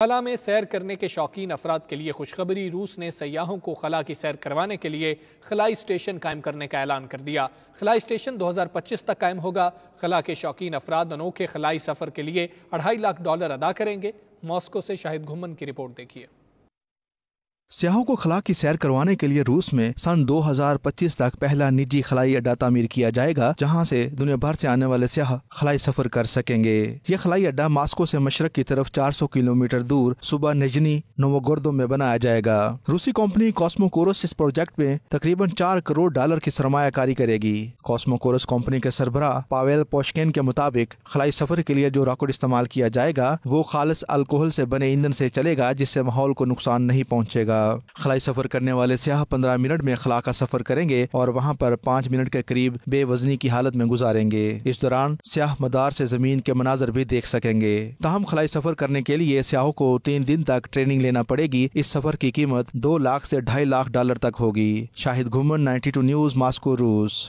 خلا میں سیر کرنے کے شوقین افراد کے لیے خوشخبری، روس نے سیاحوں کو خلا کی سیر کروانے کے لیے خلائی اسٹیشن قائم کرنے کا اعلان کر دیا۔ خلائی اسٹیشن 2025 تک قائم ہوگا۔ خلا کے شوقین افراد انوکھے خلائی سفر کے لیے $2.5 لاکھ ادا کریں گے۔ ماسکو سے شاہد گھمن کی رپورٹ دیکھیے۔ سیاحوں کو خلا کی سیر کروانے کے لیے روس میں سن 2025 تک پہلا نجی خلائی اڈا تعمیر کیا جائے گا، جہاں سے دنیا بھر سے آنے والے سیاح خلائی سفر کر سکیں گے۔ یہ خلائی اڈا ماسکو سے مشرق کی طرف 400 کلومیٹر دور صوبہ نجنی نووگوردو میں بنایا جائے گا۔ روسی کمپنی کاسموکورس اس پروجیکٹ میں تقریباً $4 کروڑ کی سرمایہ کاری کرے گی۔ کاسموکورس کمپنی کے سربراہ پاویل پوشکین کے مطابق خلائی سفر کے لیے جو راکٹ استعمال کیا جائے گا وہ خالص الکوہل سے بنے ایندھن سے چلے گا، جس سے ماحول کو نقصان نہیں پہنچے گا۔ خلائی سفر کرنے والے سیاح 15 منٹ میں خلا کا سفر کریں گے اور وہاں پر 5 منٹ کے قریب بے وزنی کی حالت میں گزاریں گے۔ اس دوران سیاح مدار سے زمین کے مناظر بھی دیکھ سکیں گے۔ تاہم خلائی سفر کرنے کے لیے سیاحوں کو 3 دن تک ٹریننگ لینا پڑے گی۔ اس سفر کی قیمت $2 لاکھ سے $2.5 لاکھ تک ہوگی۔ شاہد گھمن، 92 نیوز، ماسکو، روس۔